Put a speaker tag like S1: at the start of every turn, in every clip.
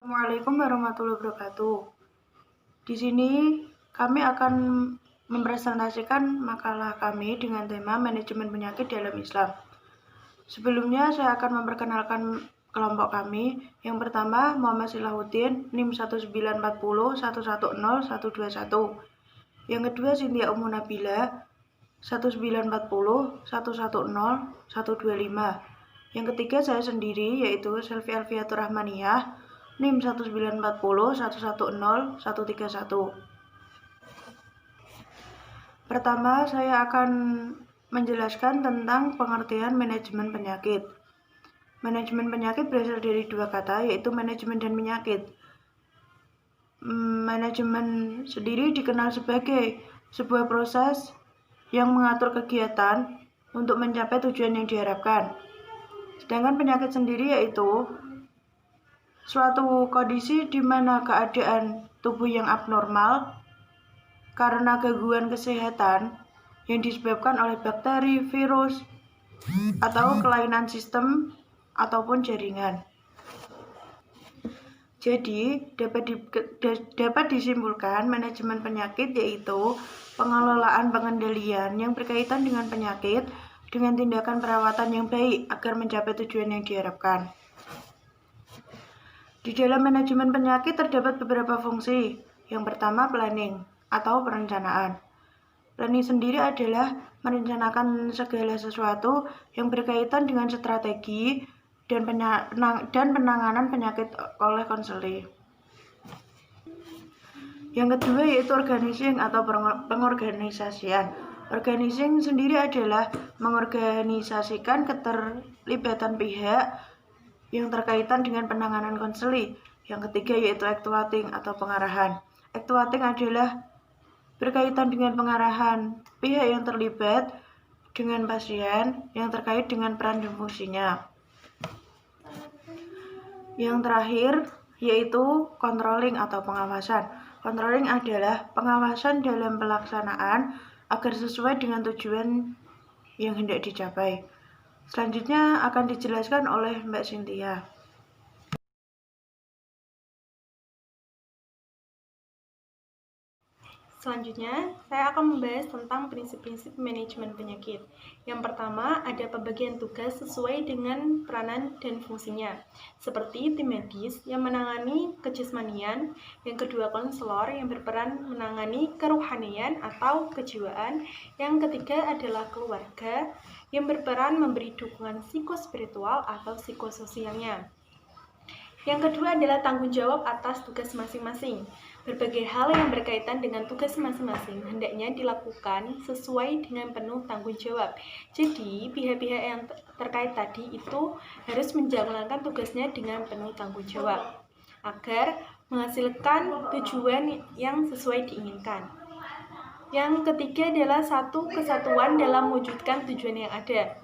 S1: Assalamualaikum warahmatullahi wabarakatuh. Di sini kami akan mempresentasikan makalah kami dengan tema manajemen penyakit dalam Islam. Sebelumnya saya akan memperkenalkan kelompok kami. Yang pertama, Muhammad Silahuddin, NIM 19401101121. Yang kedua, Cynthia Ummu Nabila, 19401101125. Yang ketiga, saya sendiri, yaitu Selvi Alfiatur Rahmaniyah, NIM 19401101131. Pertama, saya akan menjelaskan tentang pengertian manajemen penyakit. Manajemen penyakit berasal dari dua kata, yaitu manajemen dan penyakit. Manajemen sendiri dikenal sebagai sebuah proses yang mengatur kegiatan untuk mencapai tujuan yang diharapkan. Sedangkan penyakit sendiri yaitu suatu kondisi di mana keadaan tubuh yang abnormal karena gangguan kesehatan yang disebabkan oleh bakteri, virus, atau kelainan sistem ataupun jaringan. Jadi, dapat disimpulkan manajemen penyakit yaitu pengelolaan pengendalian yang berkaitan dengan penyakit dengan tindakan perawatan yang baik agar mencapai tujuan yang diharapkan. Di dalam manajemen penyakit terdapat beberapa fungsi. Yang pertama, planning atau perencanaan. Planning sendiri adalah merencanakan segala sesuatu yang berkaitan dengan strategi dan penanganan penyakit oleh konselor. Yang kedua yaitu organizing atau pengorganisasian. Organizing sendiri adalah mengorganisasikan keterlibatan pihak yang terkaitan dengan penanganan konseli. Yang ketiga yaitu actuating atau pengarahan. Actuating adalah berkaitan dengan pengarahan pihak yang terlibat dengan pasien yang terkait dengan peran dan fungsinya. Yang terakhir yaitu controlling atau pengawasan. Controlling adalah pengawasan dalam pelaksanaan agar sesuai dengan tujuan yang hendak dicapai. Selanjutnya akan dijelaskan oleh Mbak Cynthia.
S2: Selanjutnya, saya akan membahas tentang prinsip-prinsip manajemen penyakit. Yang pertama, ada pembagian tugas sesuai dengan peranan dan fungsinya, seperti tim medis yang menangani kejasmanian, yang kedua konselor yang berperan menangani kerohanian atau kejiwaan, yang ketiga adalah keluarga yang berperan memberi dukungan psikospiritual atau psikososialnya. Yang kedua adalah tanggung jawab atas tugas masing-masing. Berbagai hal yang berkaitan dengan tugas masing-masing hendaknya dilakukan sesuai dengan penuh tanggung jawab. Jadi, pihak-pihak yang terkait tadi itu harus menjalankan tugasnya dengan penuh tanggung jawab agar menghasilkan tujuan yang sesuai diinginkan. Yang ketiga adalah satu kesatuan dalam mewujudkan tujuan yang ada.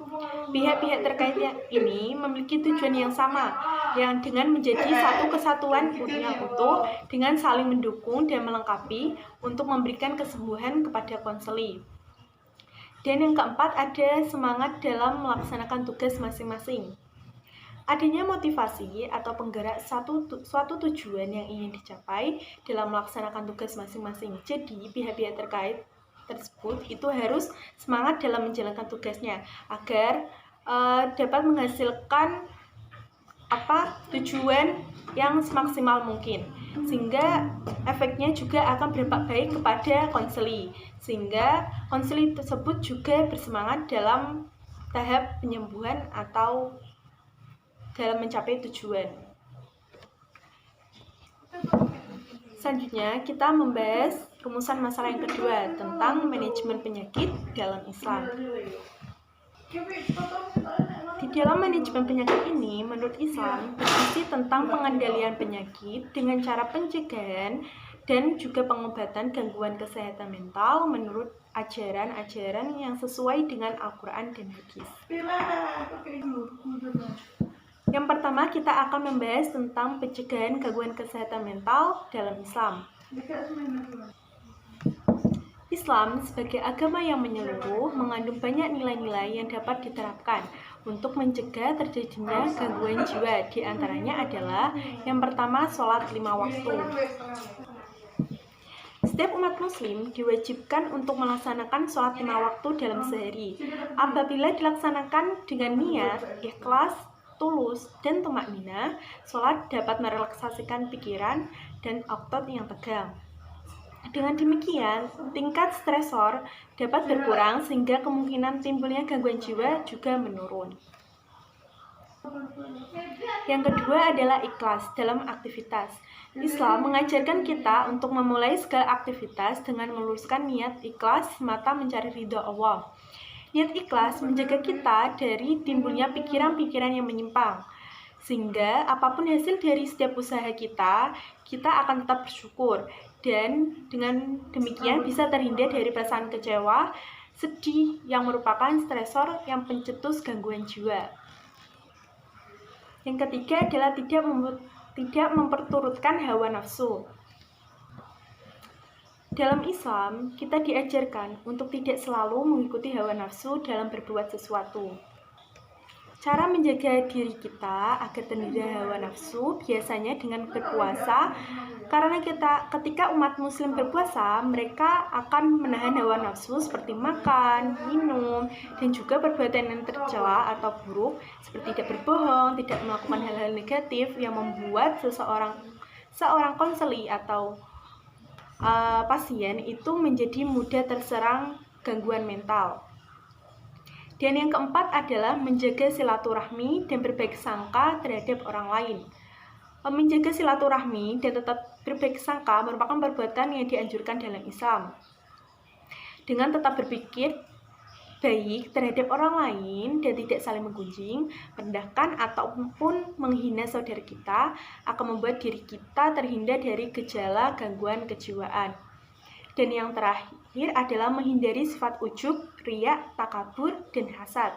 S2: Pihak-pihak terkait ini memiliki tujuan yang sama, yang dengan menjadi satu kesatuan yang utuh dengan saling mendukung dan melengkapi untuk memberikan kesembuhan kepada konseli. Dan yang keempat ada semangat dalam melaksanakan tugas masing-masing. Adanya motivasi atau penggerak suatu tujuan yang ingin dicapai dalam melaksanakan tugas masing-masing. Jadi, pihak-pihak terkait tersebut itu harus semangat dalam menjalankan tugasnya agar dapat menghasilkan tujuan yang semaksimal mungkin, sehingga efeknya juga akan berdampak baik kepada konseli, sehingga konseli tersebut juga bersemangat dalam tahap penyembuhan atau dalam mencapai tujuan. Selanjutnya, kita membahas rumusan masalah yang kedua tentang manajemen penyakit dalam Islam. Di dalam manajemen penyakit ini, menurut Islam, berisi tentang pengendalian penyakit dengan cara pencegahan dan juga pengobatan gangguan kesehatan mental menurut ajaran-ajaran yang sesuai dengan Al-Quran dan Hadis. Yang pertama, kita akan membahas tentang pencegahan gangguan kesehatan mental dalam Islam. Islam sebagai agama yang menyeluruh mengandung banyak nilai-nilai yang dapat diterapkan untuk mencegah terjadinya gangguan jiwa. Di antaranya adalah yang pertama, sholat 5 waktu. Setiap umat muslim diwajibkan untuk melaksanakan sholat 5 waktu dalam sehari. Apabila dilaksanakan dengan niat, ikhlas, tulus, dan tumaknina, sholat dapat merelaksasikan pikiran dan otot yang tegang. Dengan demikian, tingkat stresor dapat berkurang sehingga kemungkinan timbulnya gangguan jiwa juga menurun. Yang kedua adalah ikhlas dalam aktivitas. Islam mengajarkan kita untuk memulai segala aktivitas dengan meluruskan niat ikhlas semata mencari ridho Allah. Niat ikhlas menjaga kita dari timbulnya pikiran-pikiran yang menyimpang. Sehingga apapun hasil dari setiap usaha kita akan tetap bersyukur. Dan dengan demikian bisa terhindar dari perasaan kecewa, sedih yang merupakan stresor yang pencetus gangguan jiwa. Yang ketiga adalah tidak memperturutkan hawa nafsu. Dalam Islam, kita diajarkan untuk tidak selalu mengikuti hawa nafsu dalam berbuat sesuatu. Cara menjaga diri kita agar terhindar hawa nafsu biasanya dengan berpuasa, karena ketika umat muslim berpuasa, mereka akan menahan hawa nafsu seperti makan, minum, dan juga perbuatan yang tercela atau buruk, seperti tidak berbohong, tidak melakukan hal-hal negatif yang membuat seorang konseli atau pasien itu menjadi mudah terserang gangguan mental. Dan yang keempat adalah menjaga silaturahmi dan berbaik sangka terhadap orang lain. Menjaga silaturahmi dan tetap berbaik sangka merupakan perbuatan yang dianjurkan dalam Islam. Dengan tetap berpikir baik terhadap orang lain dan tidak saling menggunjing, merendahkan ataupun menghina saudara kita akan membuat diri kita terhindar dari gejala gangguan kejiwaan. Dan yang terakhir adalah menghindari sifat ujub, riya, takabur, dan hasad.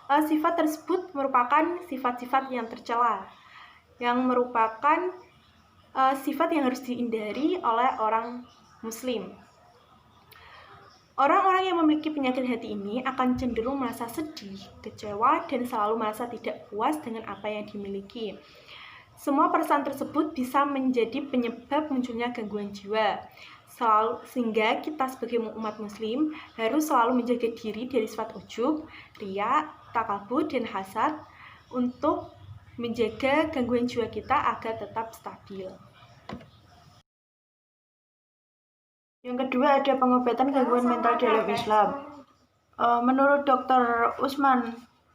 S2: Sifat tersebut merupakan sifat-sifat yang tercela, yang merupakan sifat yang harus dihindari oleh orang muslim. Orang-orang yang memiliki penyakit hati ini akan cenderung merasa sedih, kecewa, dan selalu merasa tidak puas dengan apa yang dimiliki. Semua perasaan tersebut bisa menjadi penyebab munculnya gangguan jiwa. Sehingga kita sebagai umat muslim harus selalu menjaga diri dari sifat ujub, riya, takabur, dan hasad untuk menjaga gangguan jiwa kita agar tetap stabil.
S1: Yang kedua ada pengobatan gangguan mental dalam Islam. Menurut Dr.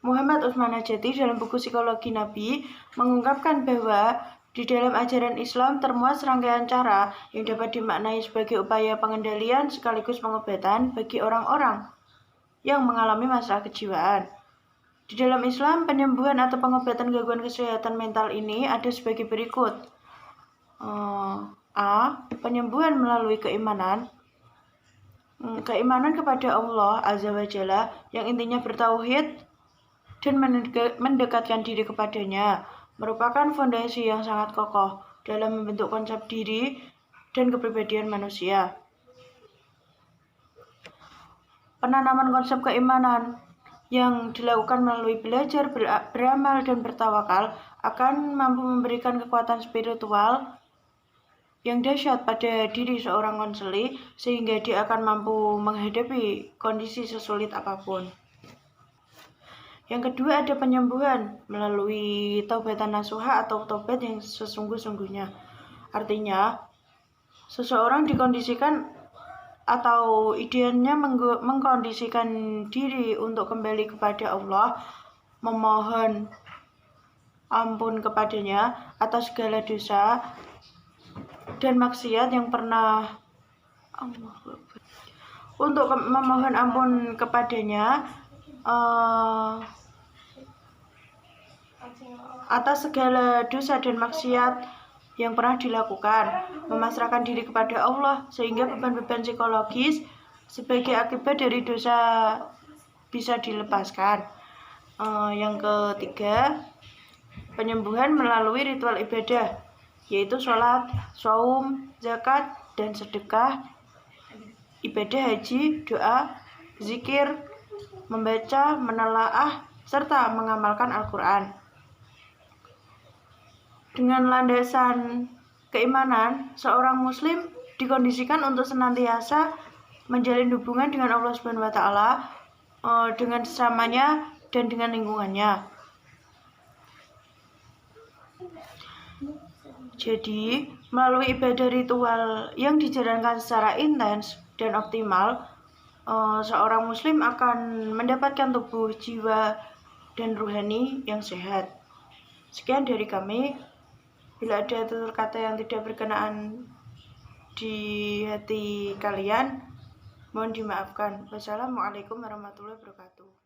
S1: Muhammad Utsman Najati dalam buku Psikologi Nabi mengungkapkan bahwa di dalam ajaran Islam termuat serangkaian cara yang dapat dimaknai sebagai upaya pengendalian sekaligus pengobatan bagi orang-orang yang mengalami masalah kejiwaan. Di dalam Islam, penyembuhan atau pengobatan gangguan kesehatan mental ini ada sebagai berikut. A. Penyembuhan melalui keimanan. Keimanan kepada Allah Azza wa Jalla yang intinya bertauhid dan mendekatkan diri kepadanya merupakan fondasi yang sangat kokoh dalam membentuk konsep diri dan kepribadian manusia. Penanaman konsep keimanan yang dilakukan melalui belajar, beramal, dan bertawakal akan mampu memberikan kekuatan spiritual yang dahsyat pada diri seorang konseli sehingga dia akan mampu menghadapi kondisi sesulit apapun. Yang kedua ada penyembuhan melalui taubatan nasuha atau taubat yang sesungguh-sungguhnya. Artinya, seseorang dikondisikan atau idealnya mengkondisikan diri untuk kembali kepada Allah, memohon ampun kepadanya atas segala dosa dan maksiat yang pernah untuk memohon ampun kepadanya atas segala dosa dan maksiat yang pernah dilakukan, memasrahkan diri kepada Allah sehingga beban-beban psikologis sebagai akibat dari dosa bisa dilepaskan. Yang ketiga, penyembuhan melalui ritual ibadah, yaitu sholat, saum, zakat, dan sedekah, ibadah haji, doa, zikir, membaca, menelaah, serta mengamalkan Al-Quran. Dengan landasan keimanan, seorang muslim dikondisikan untuk senantiasa menjalin hubungan dengan Allah Subhanahu wa Ta'ala, dengan sesamanya dan dengan lingkungannya. Jadi, melalui ibadah ritual yang dijalankan secara intens dan optimal, seorang muslim akan mendapatkan tubuh, jiwa, dan rohani yang sehat. Sekian dari kami. Bila ada tutur kata yang tidak berkenaan di hati kalian, mohon dimaafkan. Wassalamualaikum warahmatullahi wabarakatuh.